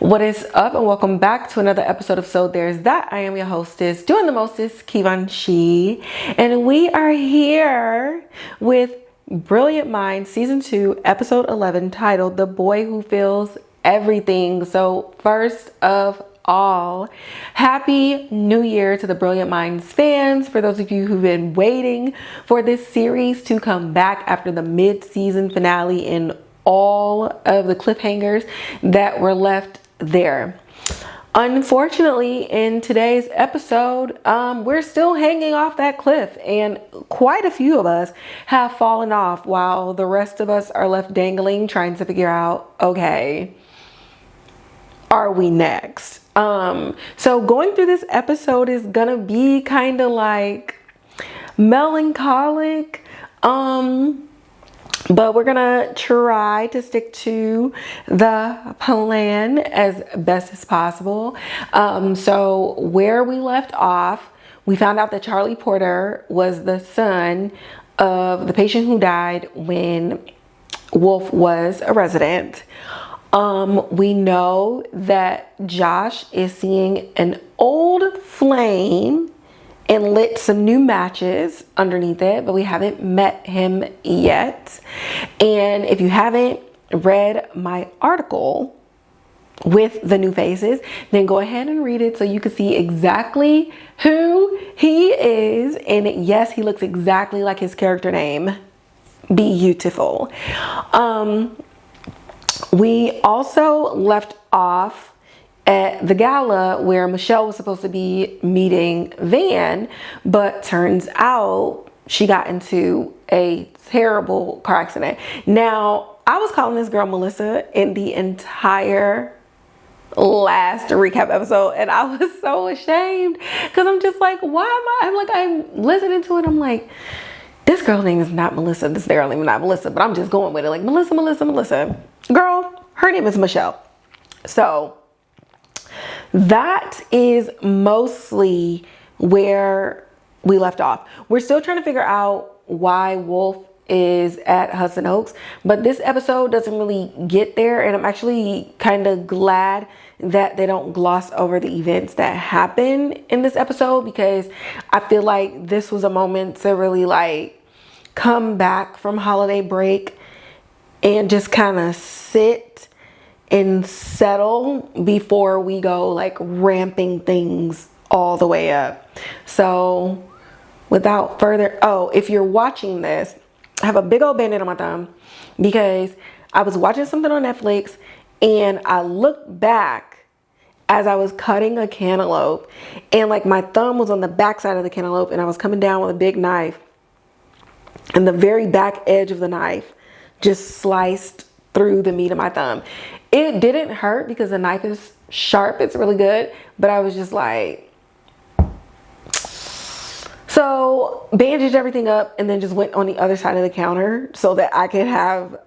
What is up, and welcome back to another episode of So There's That. I am your hostess, doing the mostest, Kevon She, and we are here with Brilliant Mind Season 2, Episode 11, titled The Boy Who Feels Everything. So first of all, Happy New Year to the Brilliant Minds fans. For those of you who've been waiting for this series to come back after the mid-season finale and all of the cliffhangers that were left there. Unfortunately, in today's episode, we're still hanging off that cliff, and quite a few of us have fallen off while the rest of us are left dangling, trying to figure out, okay, are we next? So going through this episode is gonna be kind of like melancholic, but we're gonna try to stick to the plan as best as possible. So where we left off, we found out that Charlie Porter was the son of the patient who died when Wolf was a resident. We know that Josh is seeing an old flame and lit some new matches underneath it, but we haven't met him yet. And if you haven't read my article with the new faces, then go ahead and read it so you can see exactly who he is. And yes, he looks exactly like his character name, Beautiful. We also left off at the gala where Michelle was supposed to be meeting Van, but turns out she got into a terrible car accident. Now, I was calling this girl Melissa in the entire last recap episode, and I was so ashamed because I'm just like, why am I? I'm listening to it, I'm like, this girl's name is not Melissa. This girl name is not Melissa, but I'm just going with it like Melissa. Girl, her name is Michelle. So that is mostly where we left off. We're still trying to figure out why Wolf is at Hudson Oaks, but this episode doesn't really get there, and I'm actually kind of glad that they don't gloss over the events that happen in this episode, because I feel like this was a moment to really like come back from holiday break and just kind of sit and settle before we go like ramping things all the way up. So without further, if you're watching this, I have a big old band-aid on my thumb because I was watching something on Netflix and I looked back as I was cutting a cantaloupe, and like my thumb was on the back side of the cantaloupe, and I was coming down with a big knife, and the very back edge of the knife just sliced through the meat of my thumb. It didn't hurt because the knife is sharp, it's really good, but I was just like, so bandaged everything up and then just went on the other side of the counter so that I could have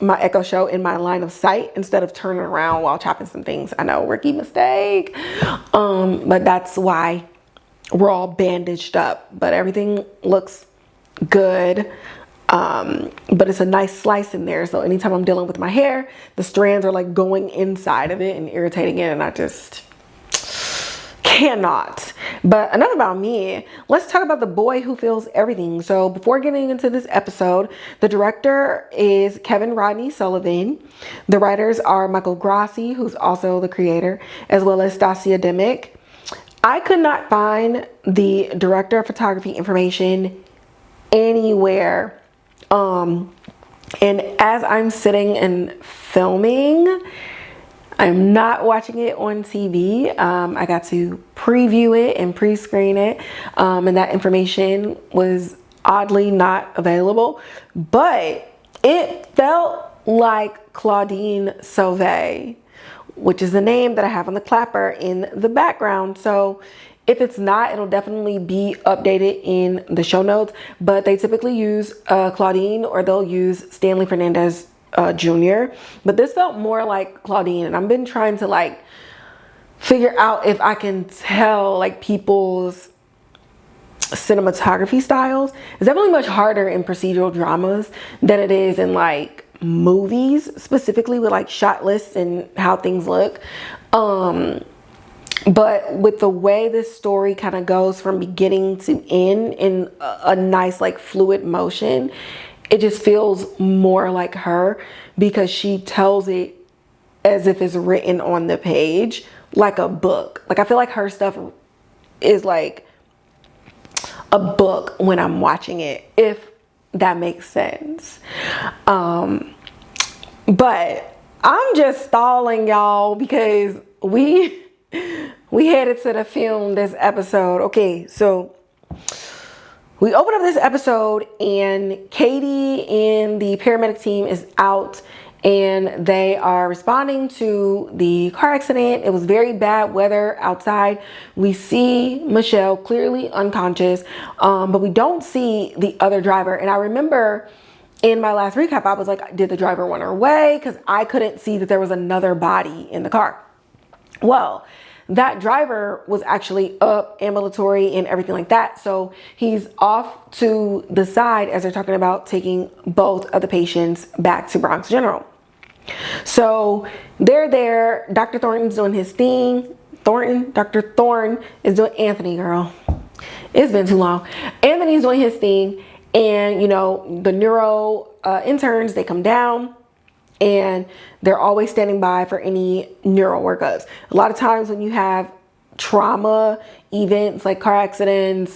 my Echo Show in my line of sight instead of turning around while chopping some things. I know, rookie mistake, but that's why we're all bandaged up, but everything looks good. But it's a nice slice in there, so anytime I'm dealing with my hair, the strands are like going inside of it and irritating it, and I just cannot. But enough about me. Let's talk about the boy who feels everything. So before getting into this episode, the director is Rodney Sullivan. The writers are Michael Grassi, who's also the creator, as well as Stasia Demick. I could not find the director of photography information anywhere. And as I'm sitting and filming, I'm not watching it on TV. I got to preview it and pre-screen it, and that information was oddly not available, but it felt like Claudine Sauvé, which is the name that I have on the clapper in the background. So if it's not, it'll definitely be updated in the show notes, but they typically use Claudine, or they'll use Stanley Fernandez Jr. But this felt more like Claudine, and I've been trying to like figure out if I can tell like people's cinematography styles. It's definitely much harder in procedural dramas than it is in like movies specifically with like shot lists and how things look. But with the way this story kind of goes from beginning to end in a nice like fluid motion, it just feels more like her because she tells it as if it's written on the page, like a book. Like I feel like her stuff is like a book when I'm watching it, if that makes sense. But I'm just stalling y'all because we headed to the film this episode. Okay, so we open up this episode and Katie and the paramedic team is out and they are responding to the car accident. It was very bad weather outside. We see Michelle clearly unconscious, but we don't see the other driver. And I remember in my last recap, I was like, did the driver run away? Because I couldn't see that there was another body in the car. Well, that driver was actually up, ambulatory and everything like that. So he's off to the side as they're talking about taking both of the patients back to Bronx General. So they're there. Dr. Thornton's doing his thing. Dr. Thorne is doing, Anthony, girl. It's been too long. Anthony's doing his thing. And, you know, the neuro interns, they come down. And they're always standing by for any neuro workups. A lot of times when you have trauma events like car accidents,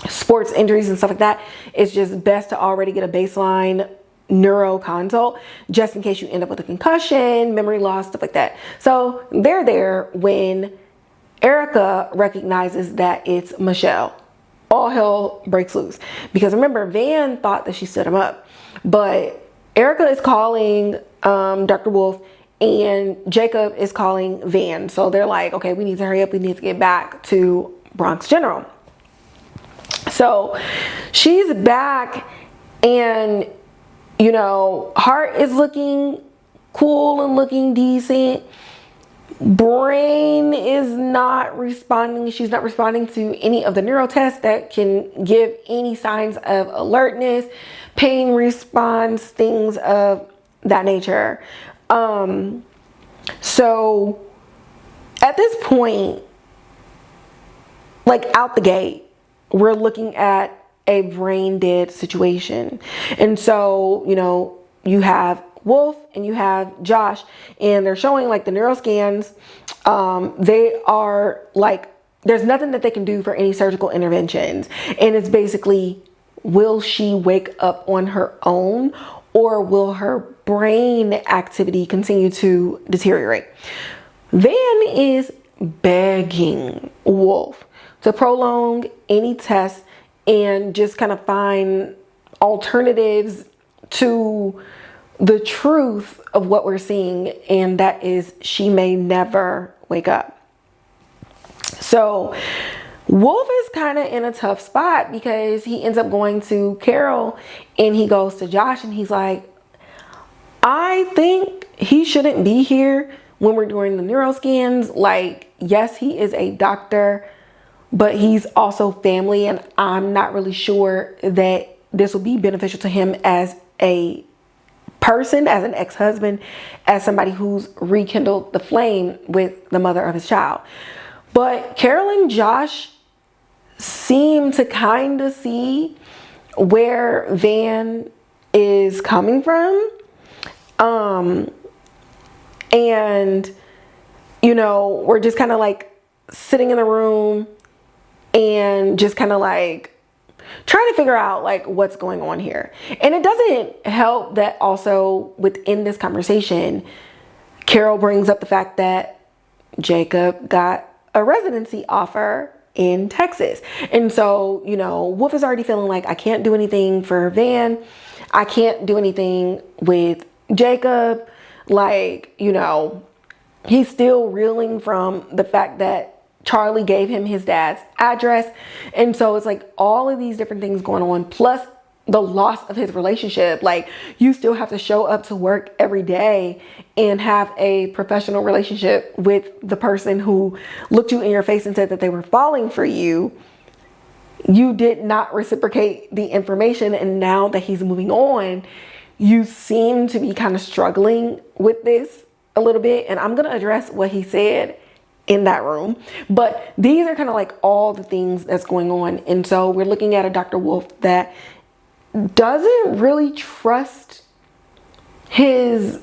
sports injuries and stuff like that, it's just best to already get a baseline neuro consult just in case you end up with a concussion, memory loss, stuff like that. So they're there when Erica recognizes that it's Michelle. All hell breaks loose. Because remember, Van thought that she stood him up. But Erica is calling Dr. Wolf and Jacob is calling Van. So they're like, okay, we need to hurry up. We need to get back to Bronx General. So she's back and, you know, Hart is looking cool and looking decent. Brain is not responding. She's not responding to any of the neuro tests that can give any signs of alertness, pain response, things of that nature. So at this point, like out the gate, we're looking at a brain dead situation. And so, you know, you have Wolf and you have Josh and they're showing like the neuroscans. They are like, there's nothing that they can do for any surgical interventions. And it's basically, will she wake up on her own or will her brain activity continue to deteriorate? Van is begging Wolf to prolong any tests and just kind of find alternatives to the truth of what we're seeing, and that is she may never wake up. So Wolf is kind of in a tough spot because he ends up going to Carol and he goes to Josh and he's like, I think he shouldn't be here when we're doing the neuroscans. Like, yes, he is a doctor, but he's also family, and I'm not really sure that this will be beneficial to him as a person, as an ex-husband, as somebody who's rekindled the flame with the mother of his child. But Carol and Josh seem to kind of see where Van is coming from. And, you know, we're just kind of like sitting in the room and just kind of like trying to figure out like what's going on here. And it doesn't help that also within this conversation, Carol brings up the fact that Jacob got a residency offer in Texas. And so, you know, Wolf is already feeling like, I can't do anything for Van. I can't do anything with Jacob. Like, you know, he's still reeling from the fact that Charlie gave him his dad's address. And so it's like all of these different things going on, plus the loss of his relationship. Like, you still have to show up to work every day and have a professional relationship with the person who looked you in your face and said that they were falling for you. You did not reciprocate the information. And now that he's moving on, you seem to be kind of struggling with this a little bit, and I'm going to address what he said in that room. But these are kind of like all the things that's going on. And so we're looking at a Dr. Wolf that doesn't really trust his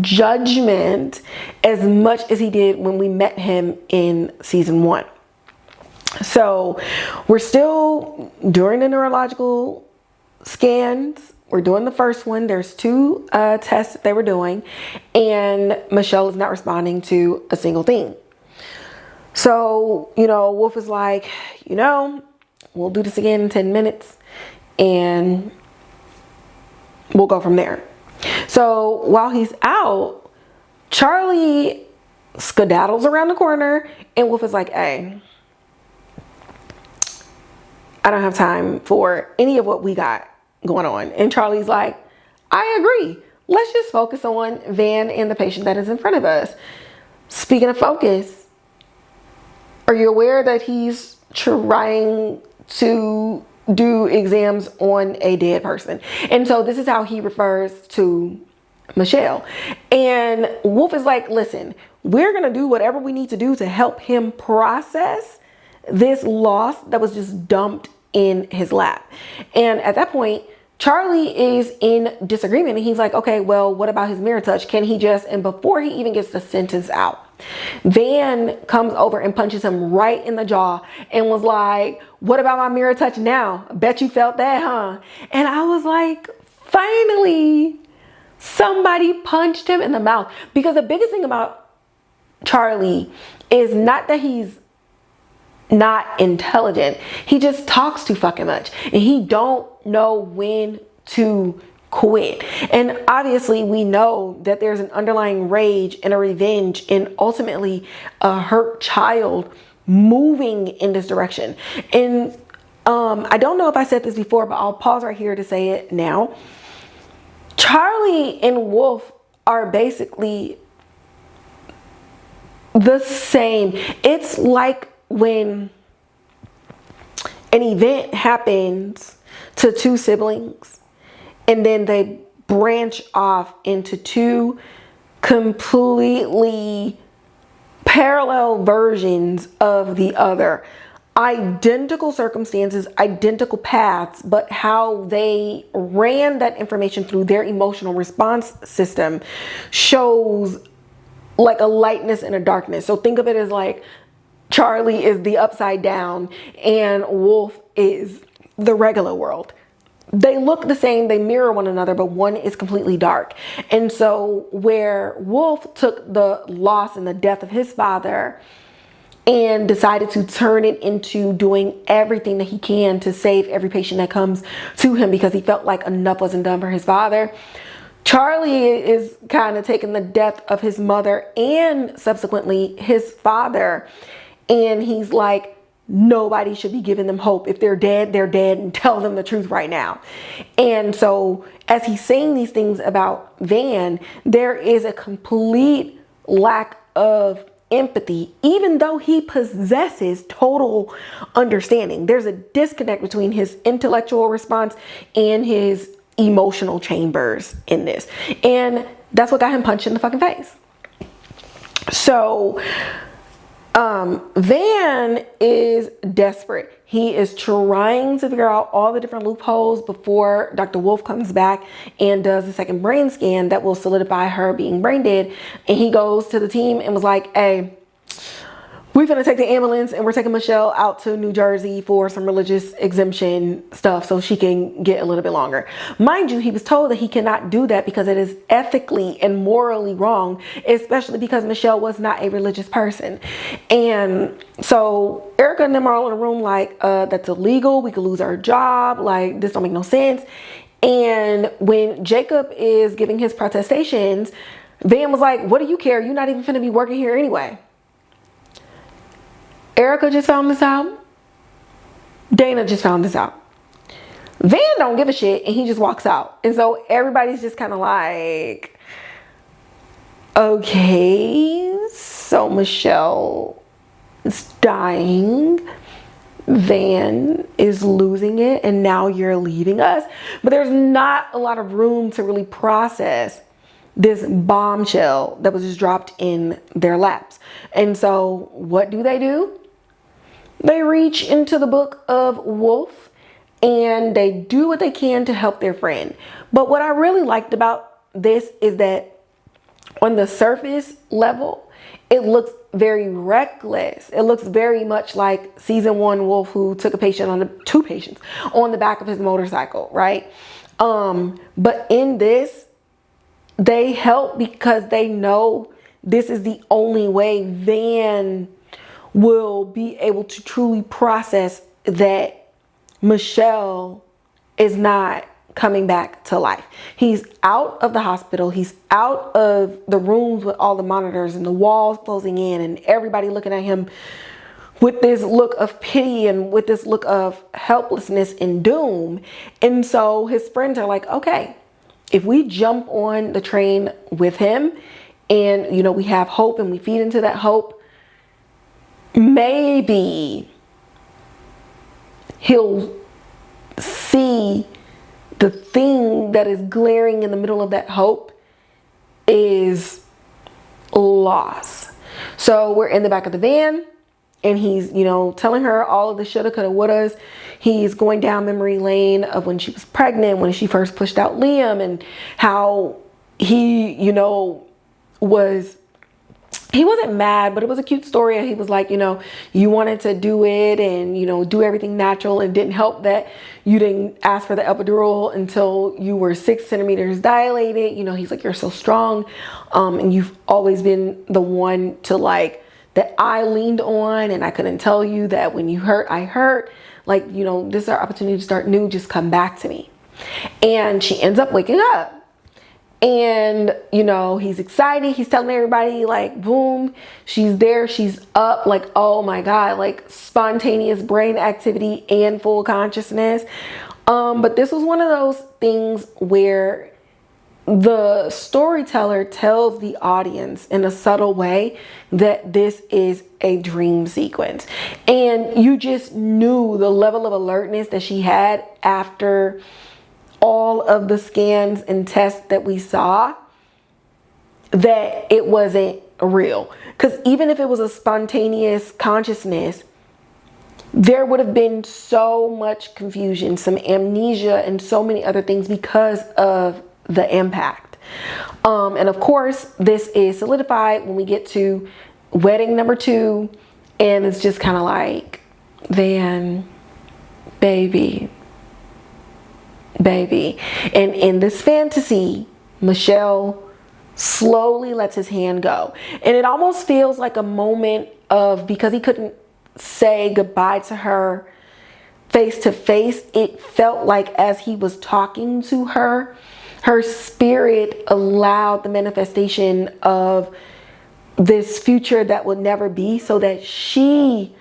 judgment as much as he did when we met him in season 1. So we're still during the neurological scans. We're doing the first one. There's 2 tests that they were doing, and Michelle is not responding to a single thing. So, Wolf is like, we'll do this again in 10 minutes and we'll go from there. So while he's out, Charlie skedaddles around the corner, and Wolf is like, hey, I don't have time for any of what we got going on. And Charlie's like, I agree. Let's just focus on Van and the patient that is in front of us. Speaking of focus, are you aware that he's trying to do exams on a dead person? And so this is how he refers to Michelle. And Wolf is like, listen, we're going to do whatever we need to do to help him process this loss that was just dumped in his lap. And at that point, Charlie is in disagreement, and he's like, okay, well, what about his mirror touch? Can he just, and before he even gets the sentence out, Van comes over and punches him right in the jaw and was like, what about my mirror touch now? Bet you felt that, huh? And I was like, finally, somebody punched him in the mouth. Because the biggest thing about Charlie is not that he's not intelligent. He just talks too fucking much, and he don't know when to quit. And obviously we know that there's an underlying rage and a revenge and ultimately a hurt child moving in this direction. And I don't know if I said this before, but I'll pause right here to say it now. Charlie and Wolf are basically the same. It's like when an event happens to 2 siblings and then they branch off into 2 completely parallel versions of the other. Identical circumstances, identical paths, but how they ran that information through their emotional response system shows like a lightness and a darkness. So think of it as like Charlie is the upside down and Wolf is the regular world. They look the same, they mirror one another, but one is completely dark. And so where Wolf took the loss and the death of his father and decided to turn it into doing everything that he can to save every patient that comes to him because he felt like enough wasn't done for his father, Charlie is kind of taking the death of his mother and subsequently his father, and he's like, nobody should be giving them hope. If they're dead, and tell them the truth right now. And so as he's saying these things about Van, there is a complete lack of empathy, even though he possesses total understanding. There's a disconnect between his intellectual response and his emotional chambers in this. And that's what got him punched in the fucking face. So Van is desperate. He is trying to figure out all the different loopholes before Dr. Wolf comes back and does the second brain scan that will solidify her being brain dead. And he goes to the team and was like, hey, we're gonna take the ambulance and we're taking Michelle out to New Jersey for some religious exemption stuff so she can get a little bit longer. Mind you, he was told that he cannot do that because it is ethically and morally wrong, especially because Michelle was not a religious person. And so Erica and them are all in a room like, that's illegal. We could lose our job. Like, this don't make no sense. And when Jacob is giving his protestations, Van was like, what do you care? You're not even finna be working here anyway. Erica just found this out. Dana just found this out. Van don't give a shit and he just walks out. And so everybody's just kind of like, okay, so Michelle is dying. Van is losing it and now you're leaving us. But there's not a lot of room to really process this bombshell that was just dropped in their laps. And so what do? They reach into the book of Wolf and they do what they can to help their friend. But what I really liked about this is that on the surface level, it looks very reckless. It looks very much like season 1 Wolf, who took two patients on the back of his motorcycle, right? But in this, they help because they know this is the only way Van will be able to truly process that Michelle is not coming back to life. He's out of the hospital. He's out of the rooms with all the monitors and the walls closing in and everybody looking at him with this look of pity and with this look of helplessness and doom. And so his friends are like, okay, if we jump on the train with him and, you know, we have hope and we feed into that hope, maybe he'll see the thing that is glaring in the middle of that hope is loss. So we're in the back of the van and he's, you know, telling her all of the shoulda, coulda, wouldas. He's going down memory lane of when she was pregnant, when she first pushed out Liam, and how he, you know, he wasn't mad, but it was a cute story. And he was like, you know, you wanted to do it and, you know, do everything natural, and didn't help that you didn't ask for the epidural until you were 6 centimeters dilated. You know, he's like, you're so strong. And you've always been the one to like, that I leaned on, and I couldn't tell you that when you hurt, I hurt. Like, you know, this is our opportunity to start new. Just come back to me. And she ends up waking up. And, you know, he's excited. He's telling everybody, like, boom, she's there. She's up. Like, oh my God, like spontaneous brain activity and full consciousness. But this was one of those things where the storyteller tells the audience in a subtle way that this is a dream sequence. And you just knew the level of alertness that she had after all of the scans and tests that we saw, that it wasn't real. Because even if it was a spontaneous consciousness, there would have been so much confusion, some amnesia, and so many other things because of the impact. And of course, this is solidified when we get to wedding number 2, and it's just kind of like, Van, baby. And in this fantasy, Michelle slowly lets his hand go. And it almost feels like a moment of, because he couldn't say goodbye to her face to face, it felt like as he was talking to her, her spirit allowed the manifestation of this future that would never be, so that she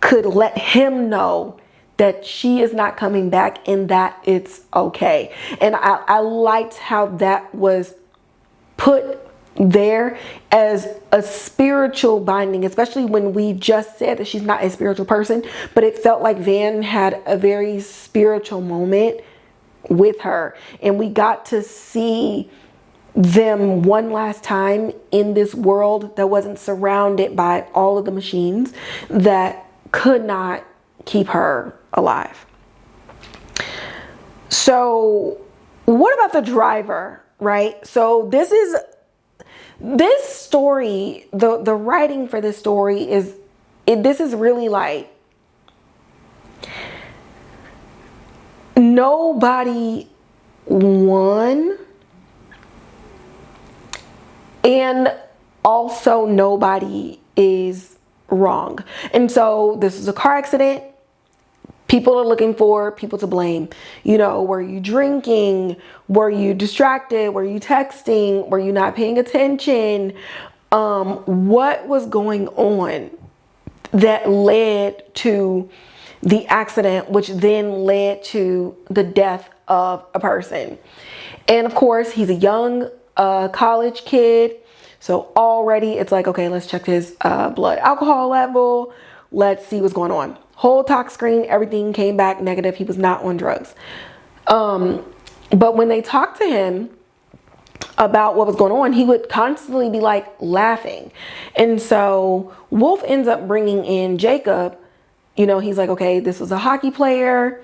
could let him know that she is not coming back and that it's okay. And I liked how that was put there as a spiritual binding, especially when we just said that she's not a spiritual person, but it felt like Van had a very spiritual moment with her. And we got to see them one last time in this world that wasn't surrounded by all of the machines that could not keep her alive. So what about the driver, right? So this story, the writing for this story this is really like, nobody won, and also nobody is wrong. And so this is a car accident. People are looking for people to blame. You know, were you drinking? Were you distracted? Were you texting? Were you not paying attention? What was going on that led to the accident, which then led to the death of a person? And of course, he's a young college kid. So already it's like, okay, let's check his blood alcohol level. Let's see what's going on. Whole tox screen, everything came back negative. He was not on drugs. But when they talked to him about what was going on, he would constantly be like laughing. And so Wolf ends up bringing in Jacob. You know, he's like, okay, this was a hockey player.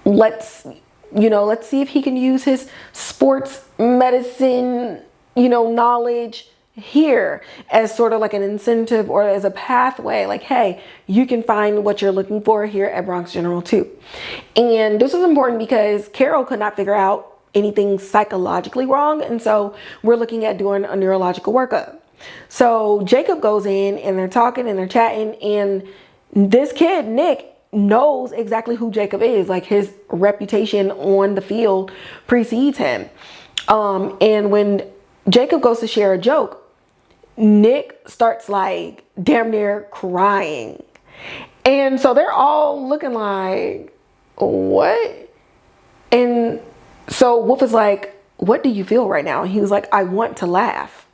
Let's see if he can use his sports medicine, knowledge here as sort of like an incentive or as a pathway. Like, hey, you can find what you're looking for here at Bronx General too. And this was important because Carol could not figure out anything psychologically wrong. And so we're looking at doing a neurological workup. So Jacob goes in and they're talking and they're chatting, and this kid, Nick, knows exactly who Jacob is. Like, his reputation on the field precedes him. And when Jacob goes to share a joke, Nick starts like damn near crying. And so they're all looking like, what? And so Wolf is like, what do you feel right now? And he was like, I want to laugh,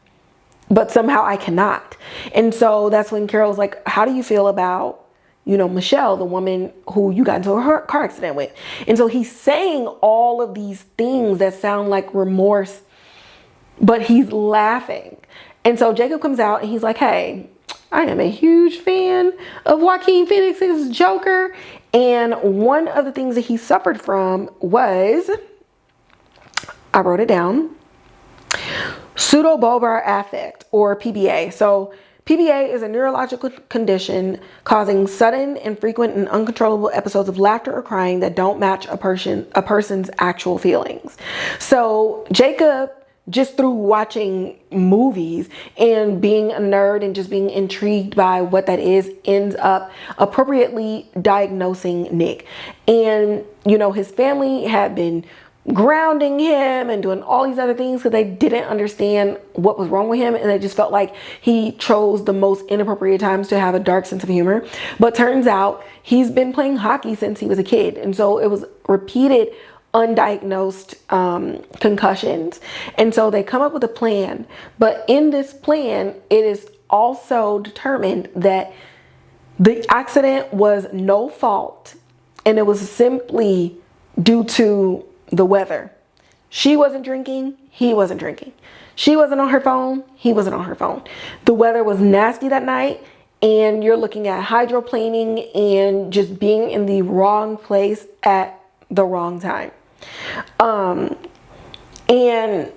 but somehow I cannot. And so that's when Carol's like, how do you feel about, Michelle, the woman who you got into a car accident with? And so he's saying all of these things that sound like remorse, but he's laughing. And so Jacob comes out and he's like, hey, I am a huge fan of Joaquin Phoenix's Joker. And one of the things that he suffered from was, I wrote it down, pseudobulbar affect, or PBA. So PBA is a neurological condition causing sudden and frequent and uncontrollable episodes of laughter or crying that don't match a person's actual feelings. So Jacob, just through watching movies and being a nerd and just being intrigued by what that is, ends up appropriately diagnosing Nick. And, his family had been grounding him and doing all these other things because they didn't understand what was wrong with him, and they just felt like he chose the most inappropriate times to have a dark sense of humor. But turns out he's been playing hockey since he was a kid, and so it was repeated undiagnosed concussions. And so they come up with a plan, but in this plan it is also determined that the accident was no fault and it was simply due to the weather. She wasn't drinking, he wasn't drinking. She wasn't on her phone, he wasn't on her phone. The weather was nasty that night, and you're looking at hydroplaning and just being in the wrong place at the wrong time. And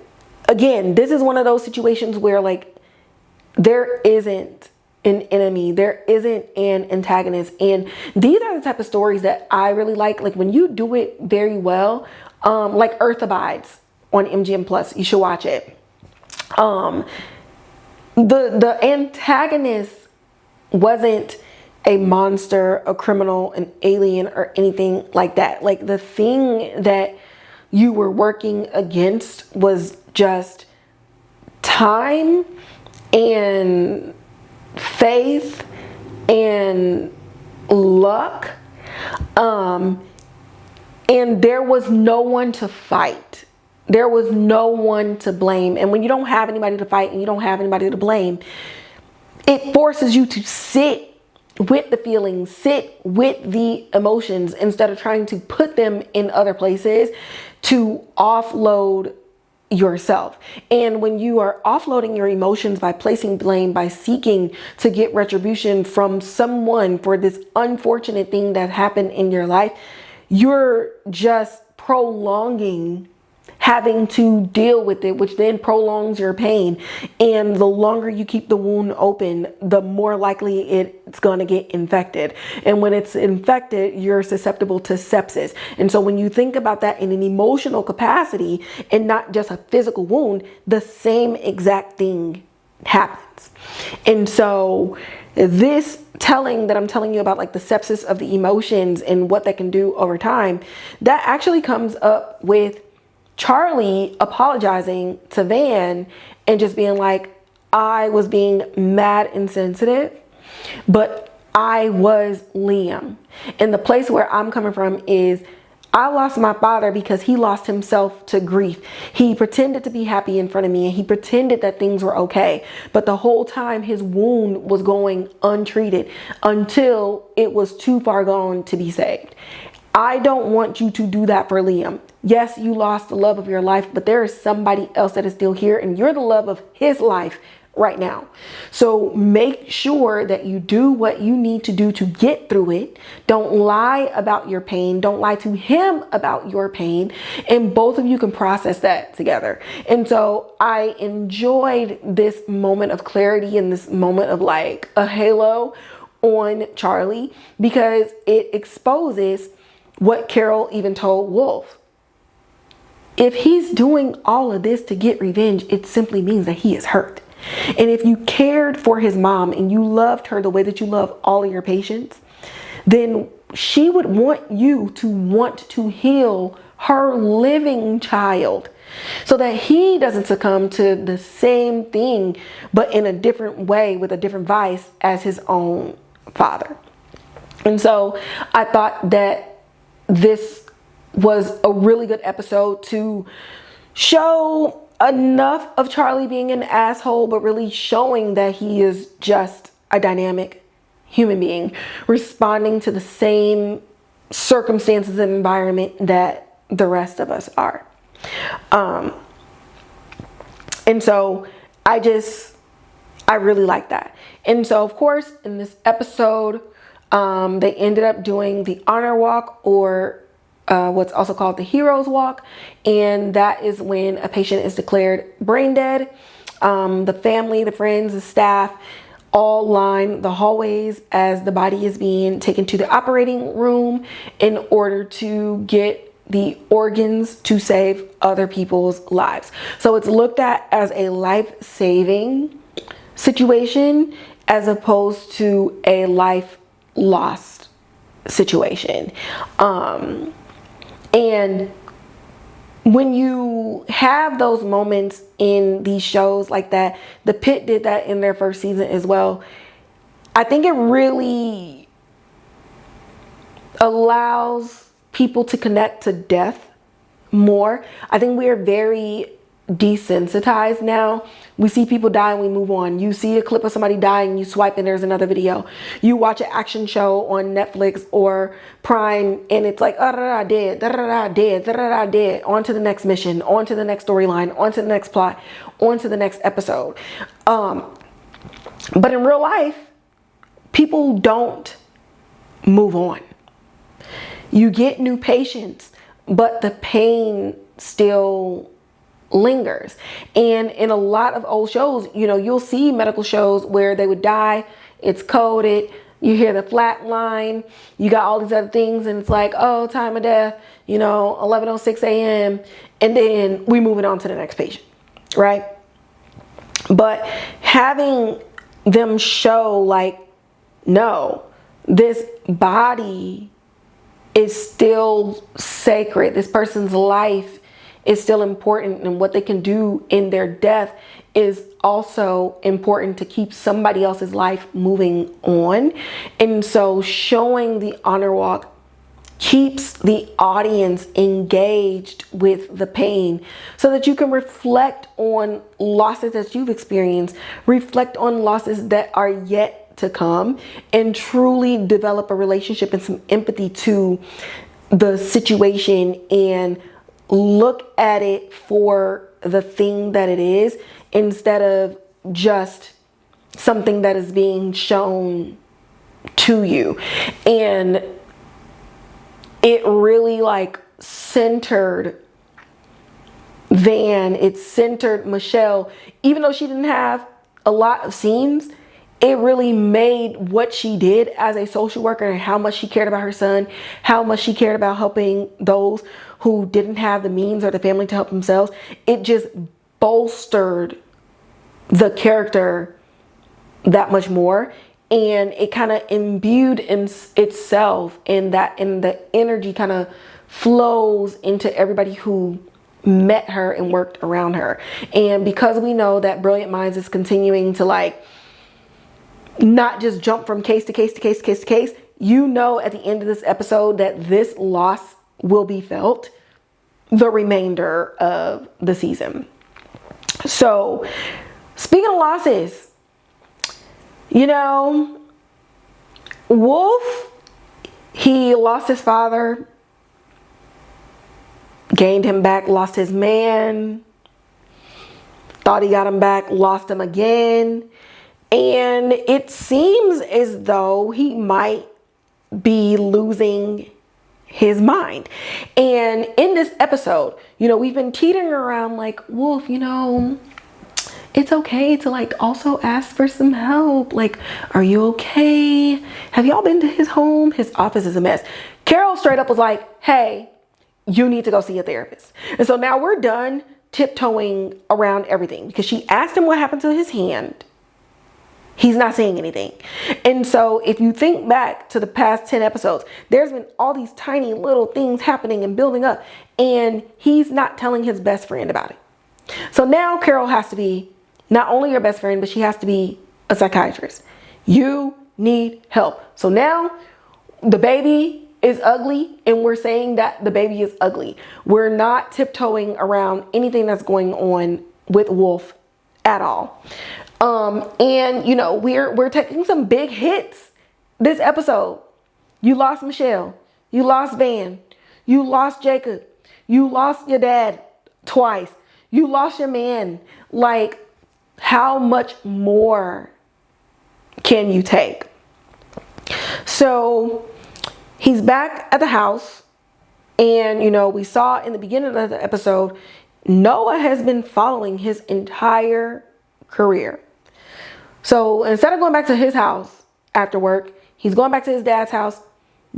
again, this is one of those situations where like there isn't an enemy, there isn't an antagonist. And these are the type of stories that I really like when you do it very well. Like Earth Abides on MGM Plus, you should watch it. The antagonist wasn't a monster, a criminal, an alien, or anything like that. Like, the thing that you were working against was just time and faith and luck. And there was no one to fight. There was no one to blame. And when you don't have anybody to fight and you don't have anybody to blame, it forces you to sit with the feelings, sit with the emotions, instead of trying to put them in other places to offload yourself. And when you are offloading your emotions by placing blame, by seeking to get retribution from someone for this unfortunate thing that happened in your life, you're just prolonging having to deal with it, which then prolongs your pain. And the longer you keep the wound open, the more likely it's going to get infected. And when it's infected, you're susceptible to sepsis. And so when you think about that in an emotional capacity and not just a physical wound, the same exact thing happens. And so this telling that I'm telling you about, like the sepsis of the emotions and what that can do over time, that actually comes up with Charlie apologizing to Van and just being like, I was being mad insensitive, but I was Liam. And the place where I'm coming from is I lost my father because he lost himself to grief. He pretended to be happy in front of me and he pretended that things were okay. But the whole time his wound was going untreated until it was too far gone to be saved. I don't want you to do that for Liam. Yes, you lost the love of your life, but there is somebody else that is still here and you're the love of his life right now. So make sure that you do what you need to do to get through it. Don't lie about your pain. Don't lie to him about your pain. And both of you can process that together. And so I enjoyed this moment of clarity and this moment of like a halo on Charlie because it exposes what Carol even told Wolf. If he's doing all of this to get revenge, it simply means that he is hurt. And if you cared for his mom and you loved her the way that you love all of your patients, then she would want you to want to heal her living child so that he doesn't succumb to the same thing, but in a different way with a different vice as his own father. And so I thought that this was a really good episode to show enough of Charlie being an asshole, but really showing that he is just a dynamic human being responding to the same circumstances and environment that the rest of us are. And so I really like that. And so of course in this episode, they ended up doing the honor walk, or what's also called the hero's walk, and that is when a patient is declared brain dead. The family, the friends, the staff all line the hallways as the body is being taken to the operating room in order to get the organs to save other people's lives. So it's looked at as a life-saving situation as opposed to a life lost situation. And when you have those moments in these shows like that, The Pitt did that in their first season as well. I think it really allows people to connect to death more. I think we are very desensitized now. We see people die and we move on. You see a clip of somebody dying, you swipe and there's another video. You watch an action show on Netflix or Prime and it's like, dead, dead, dead. On to the next mission, on to the next storyline, on to the next plot, on to the next episode. But in real life, people don't move on. You get new patients, but the pain still lingers. And in a lot of old shows, you know, you'll see medical shows where they would die, it's coded, you hear the flat line, you got all these other things, and it's like, oh, time of death, you know, 11:06 a.m. and then we moving on to the next patient, right? But having them show like, no, this body is still sacred. This person's life is still important, and what they can do in their death is also important to keep somebody else's life moving on. And so showing the honor walk keeps the audience engaged with the pain so that you can reflect on losses that you've experienced, reflect on losses that are yet to come, and truly develop a relationship and some empathy to the situation and look at it for the thing that it is instead of just something that is being shown to you. And it really like centered Van, it centered Michelle. Even though she didn't have a lot of scenes, it really made what she did as a social worker and how much she cared about her son, how much she cared about helping those who didn't have the means or the family to help themselves. It just bolstered the character that much more. And it kind of imbued in itself in that, and the energy kind of flows into everybody who met her and worked around her. And because we know that Brilliant Minds is continuing to like not just jump from case to case to case to case to case, you know at the end of this episode that this loss will be felt the remainder of the season. So, speaking of losses, you know, Wolf, he lost his father, gained him back, lost his man, thought he got him back, lost him again. And it seems as though he might be losing his mind. And in this episode, you know, we've been teetering around like, Wolf, you know, it's okay to like also ask for some help. Like, are you okay? Have y'all been to his home? His office is a mess. Carol straight up was like, hey, you need to go see a therapist. And so now we're done tiptoeing around everything because she asked him what happened to his hand. He's not saying anything. And so if you think back to the past 10 episodes, there's been all these tiny little things happening and building up, and he's not telling his best friend about it. So now Carol has to be not only your best friend, but she has to be a psychiatrist. You need help. So now the baby is ugly, and we're saying that the baby is ugly. We're not tiptoeing around anything that's going on with Wolf at all. And you know, we're taking some big hits this episode. You lost Michelle, you lost Van, you lost Jacob, you lost your dad twice, you lost your man. Like, how much more can you take? So he's back at the house, and you know, we saw in the beginning of the episode, Noah has been following his entire career. So instead of going back to his house after work, he's going back to his dad's house,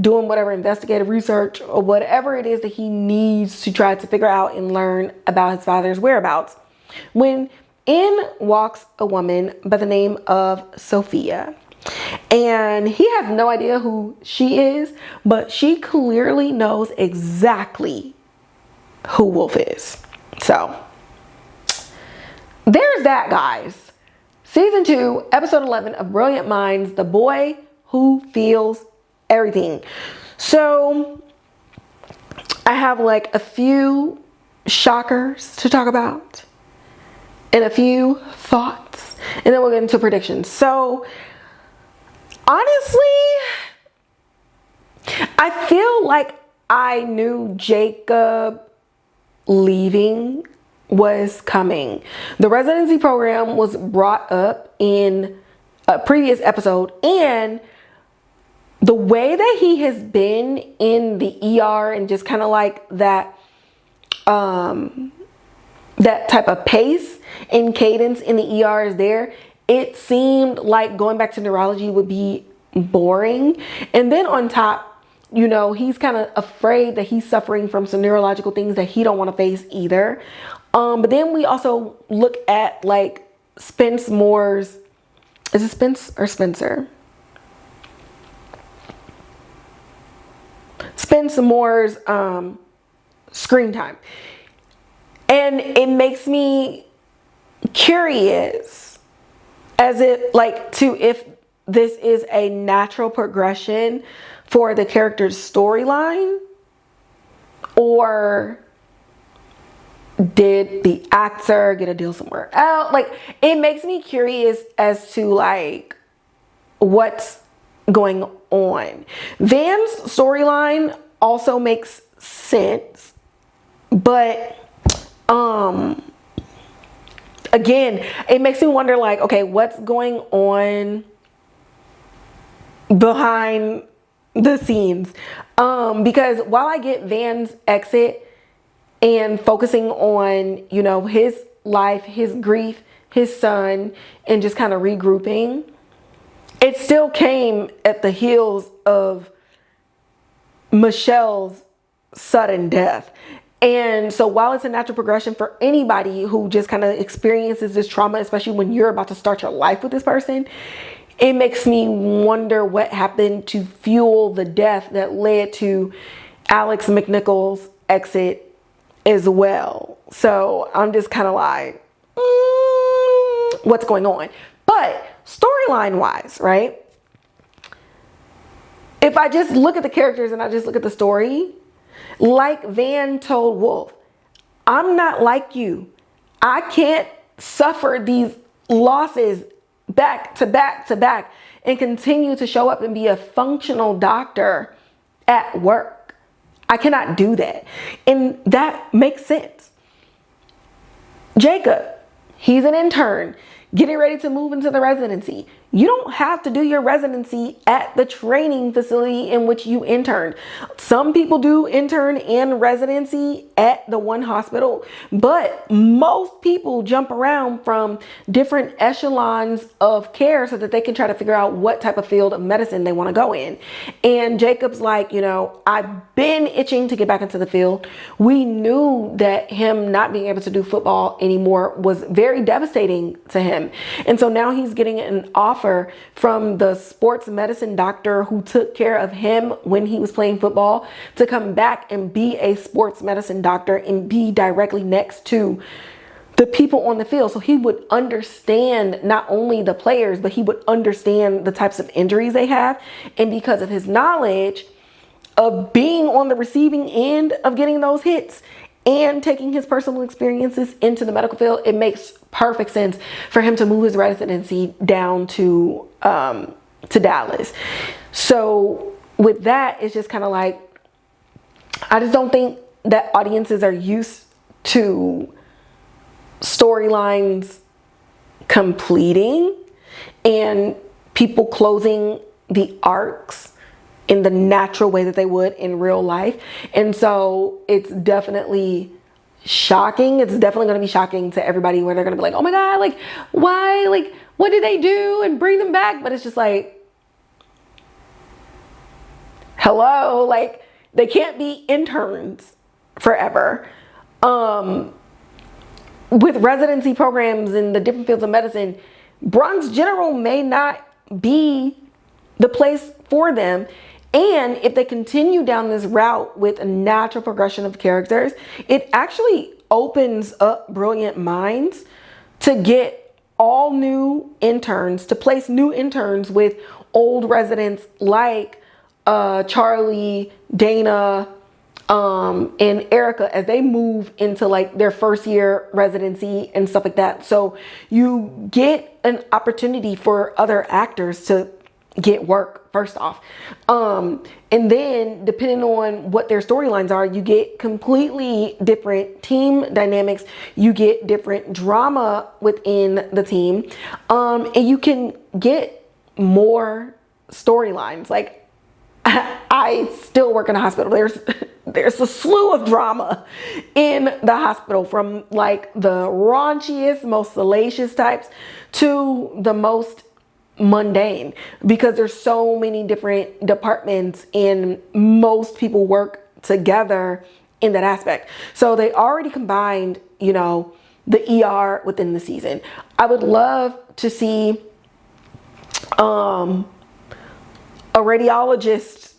doing whatever investigative research or whatever it is that he needs to try to figure out and learn about his father's whereabouts. When in walks a woman by the name of Sophia. And he has no idea who she is, but she clearly knows exactly who Wolf is. So there's that, guys. Season 2, episode 11 of Brilliant Minds, The Boy Who Feels Everything. So I have like a few shockers to talk about and a few thoughts, and then we'll get into predictions. So honestly, I feel like I knew Jacob leaving was coming. The residency program was brought up in a previous episode, and the way that he has been in the ER and just kind of like that that type of pace and cadence in the ER is there, it seemed like going back to neurology would be boring. And then on top, you know, he's kind of afraid that he's suffering from some neurological things that he don't want to face either. But then we also look at like Spence Moore's, is it Spence or Spencer? Spence Moore's screen time. And it makes me curious as it like to if this is a natural progression for the character's storyline, or did the actor get a deal somewhere else? Like, it makes me curious as to like what's going on. Van's storyline also makes sense, but again, it makes me wonder like, okay, what's going on behind the scenes? Because while I get Van's exit and focusing on, you know, his life, his grief, his son, and just kind of regrouping, it still came at the heels of Michelle's sudden death. And so while it's a natural progression for anybody who just kind of experiences this trauma, especially when you're about to start your life with this person, it makes me wonder what happened to fuel the death that led to Alex McNichol's exit as well. So I'm just kind of like, what's going on? But storyline wise, right? If I just look at the characters and I just look at the story, Like Van told Wolf, I'm not like you. I can't suffer these losses back to back to back and continue to show up and be a functional doctor at work. I cannot do that. And that makes sense. Jacob, he's an intern getting ready to move into the residency. You don't have to do your residency at the training facility in which you interned. Some people do intern and residency at the one hospital, but most people jump around from different echelons of care so that they can try to figure out what type of field of medicine they want to go in. And Jacob's like, I've been itching to get back into the field. We knew that him not being able to do football anymore was very devastating to him. And so now he's getting an offer from the sports medicine doctor who took care of him when he was playing football to come back and be a sports medicine doctor and be directly next to the people on the field. So he would understand not only the players, but he would understand the types of injuries they have. And because of his knowledge of being on the receiving end of getting those hits and taking his personal experiences into the medical field, it makes perfect sense for him to move his residency down to Dallas. So with that, it's just kind of like, I just don't think that audiences are used to storylines completing and people closing the arcs in the natural way that they would in real life. And so it's definitely shocking. It's definitely going to be shocking to everybody where they're going to be like, oh my God, like, why? Like, what did they do? And bring them back. But it's just like, hello, like, they can't be interns forever. With residency programs in the different fields of medicine, Bronx General may not be the place for them. And if they continue down this route with a natural progression of characters, it actually opens up brilliant minds to get all new interns, to place new interns with old residents like Charlie, Dana, and Erica as they move into like their first year residency and stuff like that. So you get an opportunity for other actors to get work first off. And then depending on what their storylines are, you get completely different team dynamics. You get different drama within the team. And you can get more storylines. Like, I still work in a hospital. There's a slew of drama in the hospital, from like the raunchiest, most salacious types to the most mundane, because there's so many different departments and most people work together in that aspect. So they already combined, the ER within the season. I would love to see a radiologist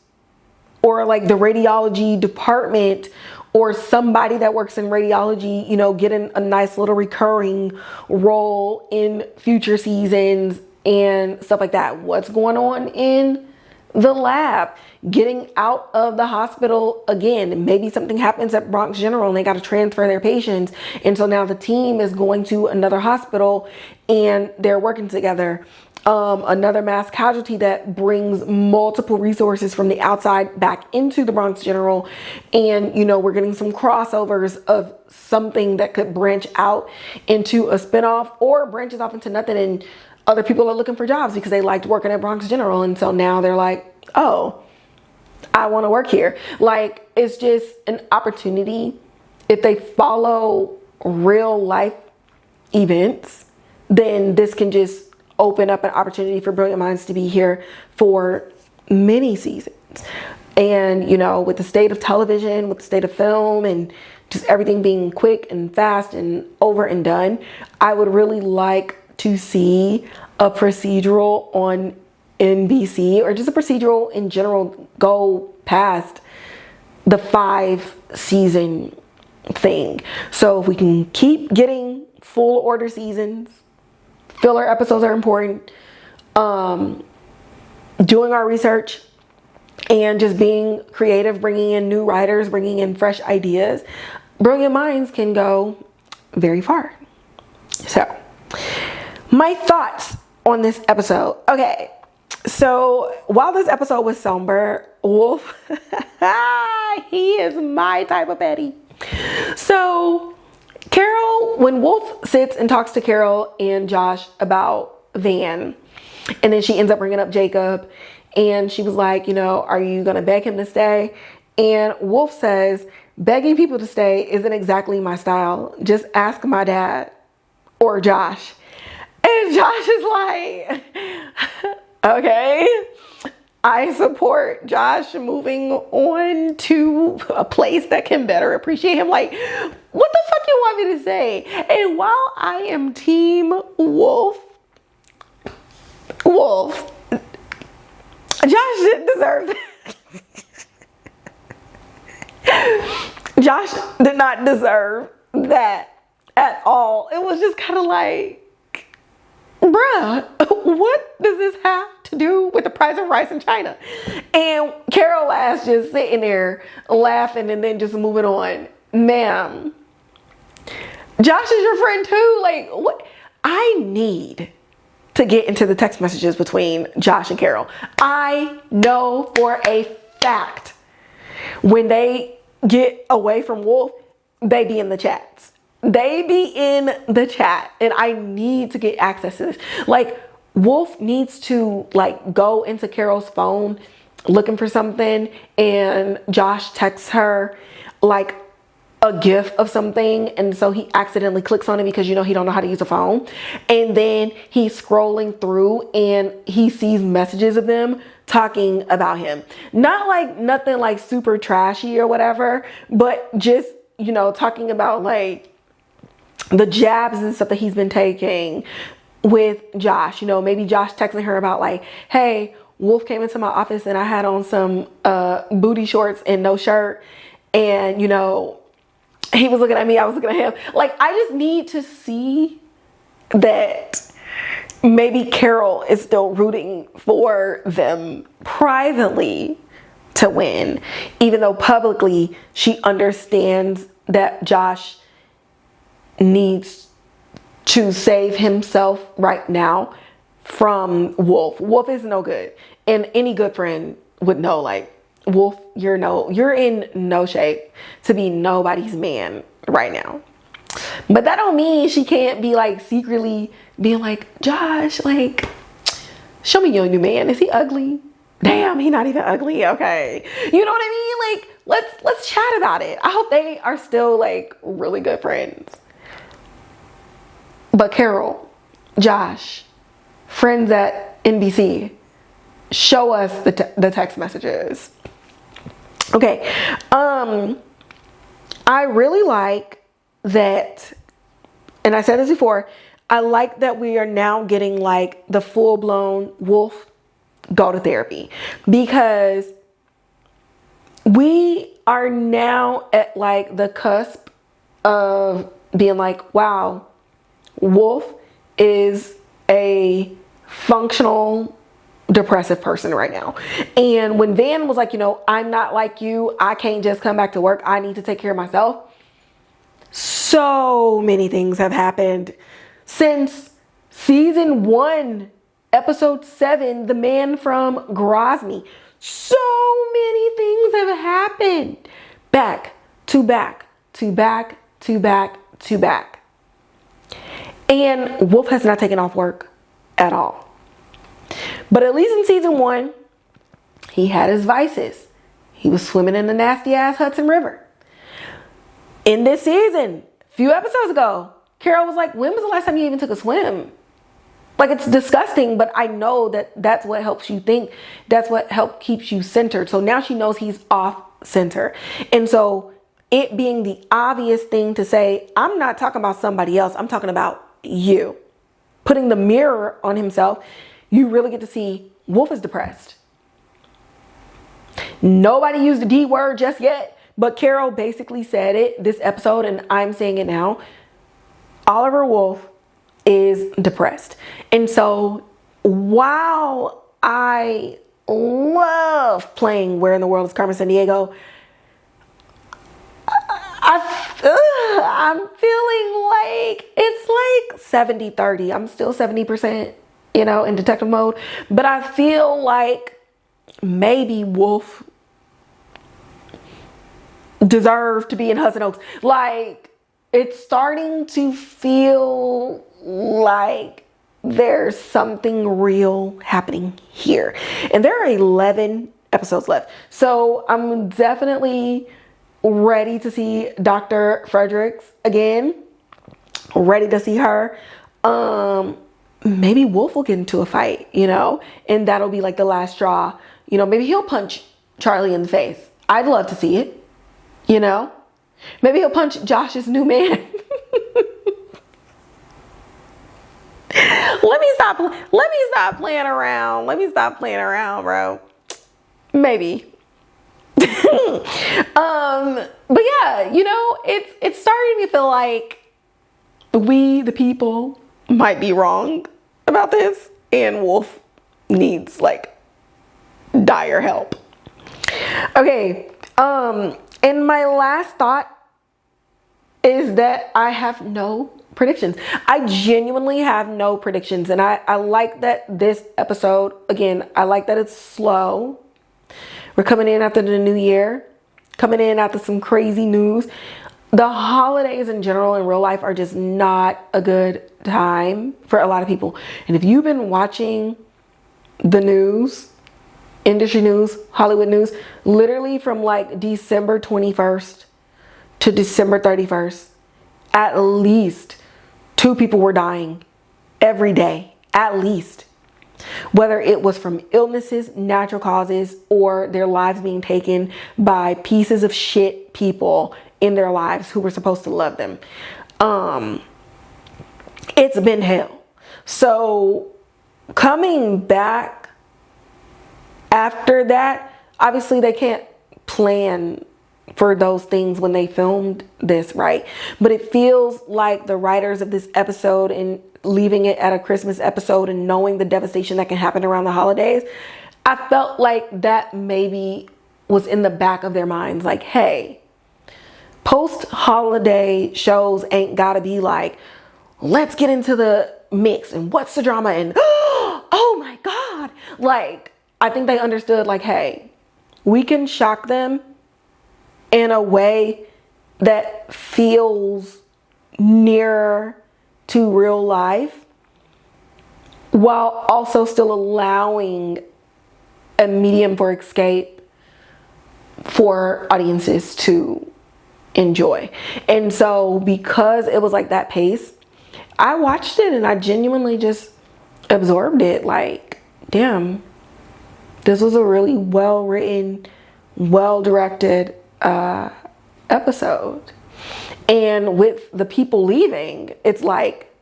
or like the radiology department or somebody that works in radiology, getting a nice little recurring role in future seasons and stuff like that. What's going on in the lab? Getting out of the hospital again. Maybe something happens at Bronx General and they got to transfer their patients. And so now the team is going to another hospital and they're working together. Another mass casualty that brings multiple resources from the outside back into the Bronx General. And, we're getting some crossovers of something that could branch out into a spinoff or branches off into nothing. And other people are looking for jobs because they liked working at Bronx General. And so now they're like, oh, I want to work here. Like, it's just an opportunity. If they follow real life events, then this can just open up an opportunity for brilliant minds to be here for many seasons. And, with the state of television, with the state of film, and just everything being quick and fast and over and done, I would really like to see a procedural on NBC, or just a procedural in general, go past the 5-season thing. So if we can keep getting full order seasons, filler episodes are important. Doing our research and just being creative, bringing in new writers, bringing in fresh ideas. Brilliant minds can go very far. So, my thoughts on this episode. Okay, so while this episode was somber, Wolf, he is my type of petty. So, Carol, when Wolf sits and talks to Carol and Josh about Van, and then she ends up bringing up Jacob, and she was like, you know, are you gonna beg him to stay? And Wolf says, begging people to stay isn't exactly my style. Just ask my dad or Josh. And Josh is like, okay, I support Josh moving on to a place that can better appreciate him. Like, what the fuck you want me to say? And while I am team Wolf, Josh didn't deserve that. Josh did not deserve that at all. It was just kind of like, bruh, what does this have to do with the price of rice in China? And Carol ass just sitting there laughing and then just moving on. Ma'am, Josh is your friend too. Like, what? I need to get into the text messages between Josh and Carol. I know for a fact when they get away from Wolf, they be in the chats. They be in the chat, and I need to get access to this. Like, Wolf needs to like go into Carol's phone looking for something, and Josh texts her like a gif of something, and so he accidentally clicks on it because, you know, he don't know how to use a phone, and then he's scrolling through and he sees messages of them talking about him. Not like nothing like super trashy or whatever, but just, you know, talking about like the jabs and stuff that he's been taking with Josh. You know, maybe Josh texting her about like, hey, Wolf came into my office and I had on some booty shorts and no shirt, and, you know, he was looking at me, I was looking at him. Like, I just need to see that maybe Carol is still rooting for them privately to win, even though publicly she understands that Josh needs to save himself right now from Wolf. Wolf is no good. And any good friend would know, like, Wolf, you're in no shape to be nobody's man right now. But that don't mean she can't be like secretly being like, Josh, like, show me your new man. Is he ugly? Damn, he not even ugly. Okay. You know what I mean? Like, let's chat about it. I hope they are still like really good friends. But Carol, Josh, friends at NBC, show us the text messages. Okay, I really like that, and I said this before, I like that we are now getting like the full-blown Wolf go to therapy, because we are now at like the cusp of being like, wow, Wolf is a functional depressive person right now. And when Van was like, you know, I'm not like you, I can't just come back to work, I need to take care of myself. So many things have happened since season 1, episode 7, the man from Grassi. So many things have happened. Back to back to back to back to back. And Wolf has not taken off work at all. But at least in season 1, he had his vices. He was swimming in the nasty ass Hudson River. In this season, a few episodes ago, Carol was like, when was the last time you even took a swim? Like, it's disgusting, but I know that that's what helps you think. That's what keeps you centered. So now she knows he's off center. And so it being the obvious thing to say, I'm not talking about somebody else, I'm talking about you. Putting the mirror on himself, you really get to see Wolf is depressed. Nobody used the D word just yet, but Carol basically said it this episode, and I'm saying it now. Oliver Wolf is depressed. And so while I love playing Where in the World is Carmen Sandiego. I'm feeling like it's like 70-30. I'm still 70%, you know, in detective mode. But I feel like maybe Wolf deserved to be in Hudson Oaks. Like, it's starting to feel like there's something real happening here. And there are 11 episodes left. So I'm definitely ready to see Dr. Fredericks again. Ready to see her. Maybe Wolf will get into a fight, you know, and that'll be like the last straw. You know, maybe he'll punch Charlie in the face. I'd love to see it, you know. Maybe he'll punch Josh's new man. Let me stop playing around. Let me stop playing around, bro. Maybe. But yeah, you know, it's starting to feel like we, the people, might be wrong about this, and Wolf needs like dire help. Okay, and my last thought is that I have no predictions. I genuinely have no predictions, and I like that this episode, again, I like that it's slow. We're coming in after the new year, coming in after some crazy news. The holidays in general in real life are just not a good time for a lot of people. And if you've been watching the news, industry news, Hollywood news, literally from like December 21st to December 31st, at least 2 people were dying every day, at least. Whether it was from illnesses, natural causes, or their lives being taken by pieces of shit people in their lives who were supposed to love them. It's been hell. So coming back after that, obviously they can't plan for those things when they filmed this, right? But it feels like the writers of this episode, and leaving it at a Christmas episode and knowing the devastation that can happen around the holidays, I felt like that maybe was in the back of their minds. Like, hey, post-holiday shows ain't gotta be like, let's get into the mix and what's the drama and oh my God. Like, I think they understood like, hey, we can shock them in a way that feels nearer to real life while also still allowing a medium for escape for audiences to enjoy. And so because it was like that pace, I watched it and I genuinely just absorbed it. Like, damn, this was a really well written, well directed episode. And with the people leaving, it's like,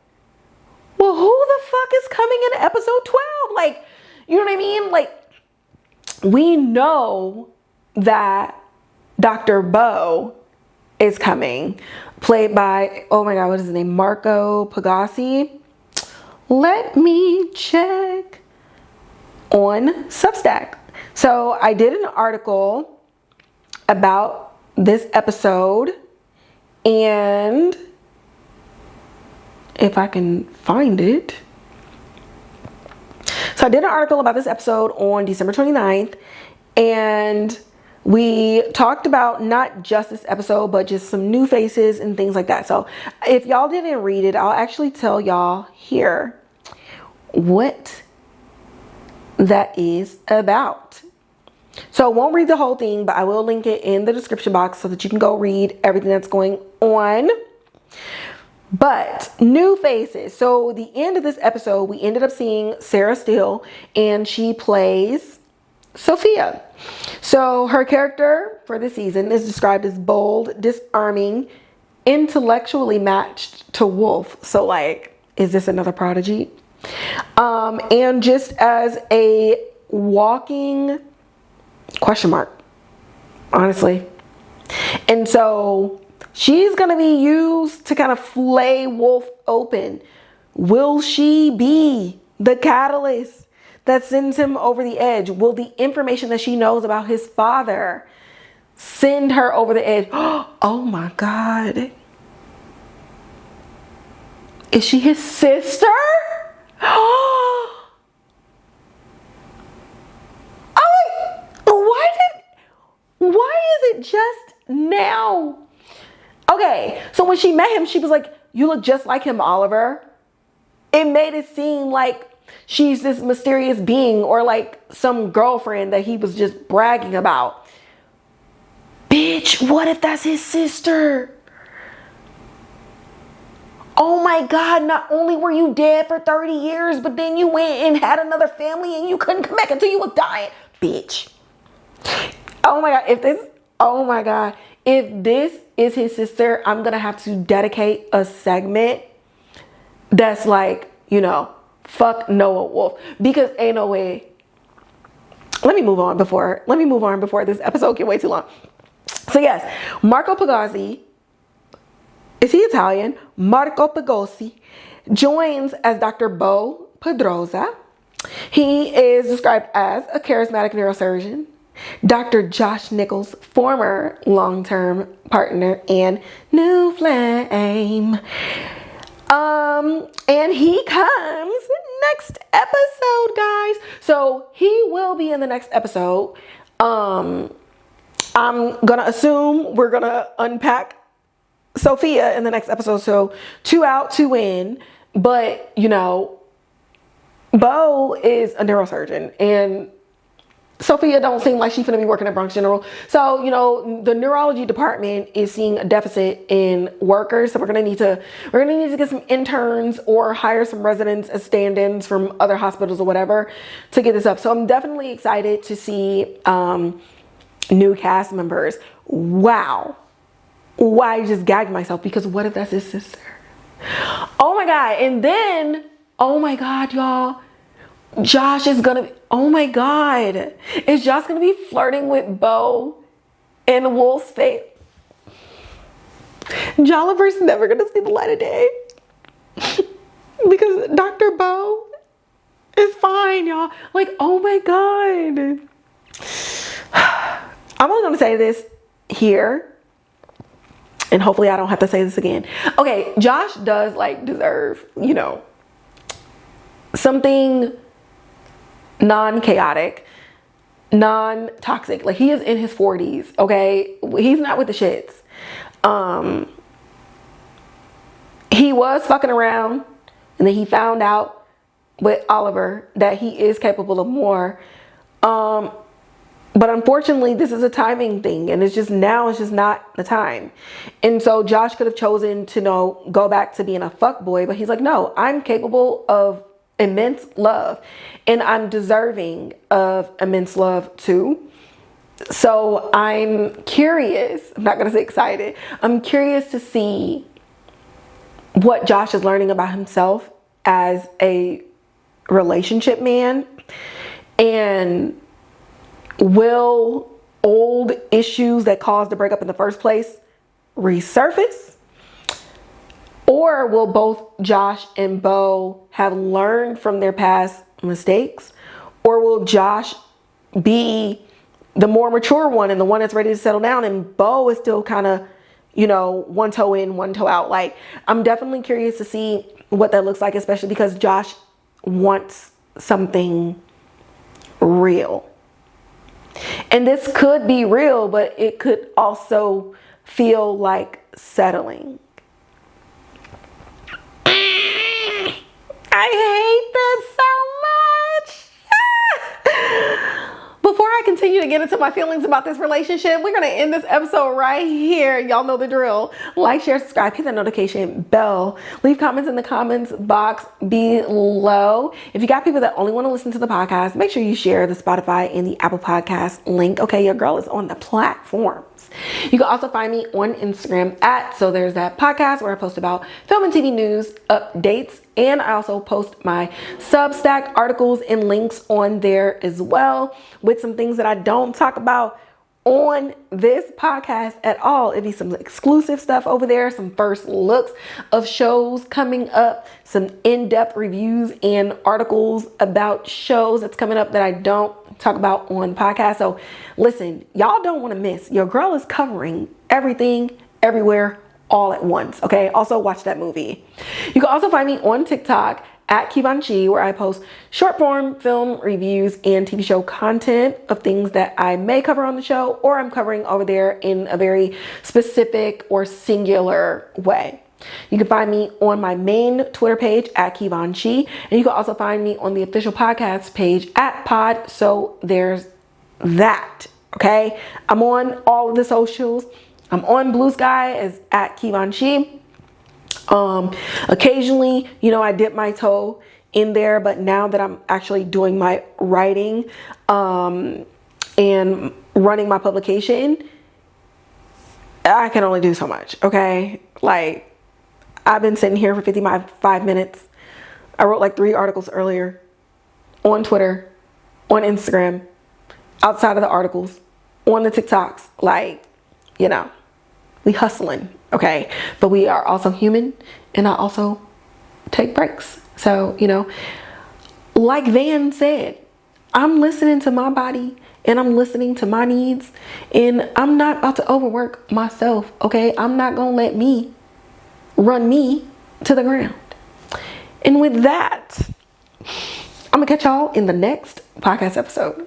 well, who the fuck is coming in episode 12? Like, you know what I mean? Like, we know that Dr. Bo is coming, played by, oh my God, what is his name? Marco Pagasi. Let me check on Substack. So I did an article about this episode, and if I can find it. So I did an article about this episode on December 29th, and we talked about not just this episode, but just some new faces and things like that. So if y'all didn't read it, I'll actually tell y'all here what that is about. So I won't read the whole thing, but I will link it in the description box so that you can go read everything that's going on. But new faces. So the end of this episode, we ended up seeing Sarah Steele, and she plays Sophia. So her character for this season is described as bold, disarming, intellectually matched to Wolf. So like, is this another prodigy? And just as a walking question mark, honestly. And so she's going to be used to kind of flay Wolf open. Will she be the catalyst that sends him over the edge? Will the information that she knows about his father send her over the edge? Oh my God. Is she his sister? Why is it just now? Okay, so when she met him, she was like, you look just like him, Oliver. It made it seem like she's this mysterious being or like some girlfriend that he was just bragging about. Bitch, what if that's his sister? Oh my God, not only were you dead for 30 years, but then you went and had another family and you couldn't come back until you was dying. Bitch. Oh my God, if this is his sister, I'm gonna have to dedicate a segment that's like, you know, fuck Noah Wolf, because ain't no way. Let me move on before this episode get way too long. So yes, Marco Pagazzi, is he Italian? Marco Pagazzi joins as Dr. Bo Pedrosa. He is described as a charismatic neurosurgeon. Dr. Josh Nichols' former long-term partner and new flame. And he comes next episode, guys. So he will be in the next episode. I'm gonna assume we're gonna unpack Sophia in the next episode. So 2 out, 2 in. But, you know, Bo is a neurosurgeon and Sophia don't seem like she's gonna be working at Bronx General. So, you know, the neurology department is seeing a deficit in workers. So we're gonna need to get some interns or hire some residents as stand-ins from other hospitals or whatever to get this up. So I'm definitely excited to see new cast members. Wow. Why I just gagged myself, because what if that's his sister? Oh my God. And then, oh my God, y'all. Josh is gonna, oh my God. Is Josh gonna be flirting with Bo in Wolf's face? Jolliver's never gonna see the light of day. Because Dr. Bo is fine, y'all. Like, oh my God. I'm only gonna say this here, and hopefully I don't have to say this again. Okay, Josh does like deserve, you know, something non-chaotic, non-toxic. Like, he is in his 40s, okay? He's not with the shits. He was fucking around, and then he found out with Oliver that he is capable of more. But unfortunately, this is a timing thing, and it's just not the time. And so Josh could have chosen to go back to being a fuckboy, but he's like, no, I'm capable of immense love, and I'm deserving of immense love too. So I'm curious, I'm not gonna say excited, I'm curious to see what Josh is learning about himself as a relationship man, and will old issues that caused the breakup in the first place resurface? Or will both Josh and Bo have learned from their past mistakes? Or will Josh be the more mature one and the one that's ready to settle down, and Bo is still kind of, you know, one toe in, one toe out? Like, I'm definitely curious to see what that looks like, especially because Josh wants something real. And this could be real, but it could also feel like settling. I hate this so much. Before I continue to get into my feelings about this relationship, we're going to end this episode right here. Y'all know the drill. Like, share, subscribe, hit that notification bell. Leave comments in the comments box below. If you got people that only want to listen to the podcast, make sure you share the Spotify and the Apple Podcast link. Okay, your girl is on the platforms. You can also find me on Instagram at So There's That Podcast, where I post about film and TV news updates. And I also post my Substack articles and links on there as well, with some things that I don't talk about on this podcast at all. It'd be some exclusive stuff over there, some first looks of shows coming up, some in-depth reviews and articles about shows that's coming up that I don't talk about on podcast. So listen, y'all don't want to miss. Your girl is covering everything, everywhere, all at once. Okay. Also watch that movie. You can also find me on TikTok at Kivanchi, where I post short form film reviews and TV show content of things that I may cover on the show or I'm covering over there in a very specific or singular way. You can find me on my main Twitter page at Kivanchi, and you can also find me on the official podcast page at Pod. So there's that. Okay. I'm on all of the socials. I'm on Blue Sky as at Kivanchi. Occasionally, I dip my toe in there, but now that I'm actually doing my writing, and running my publication, I can only do so much. Okay. Like, I've been sitting here for 55 minutes. I wrote like 3 articles earlier on Twitter, on Instagram, outside of the articles, on the TikToks. Like, we hustling. Okay. But we are also human, and I also take breaks. So, like Van said, I'm listening to my body and I'm listening to my needs, and I'm not about to overwork myself. Okay. I'm not going to let me run me to the ground. And with that, I'm gonna catch y'all in the next podcast episode.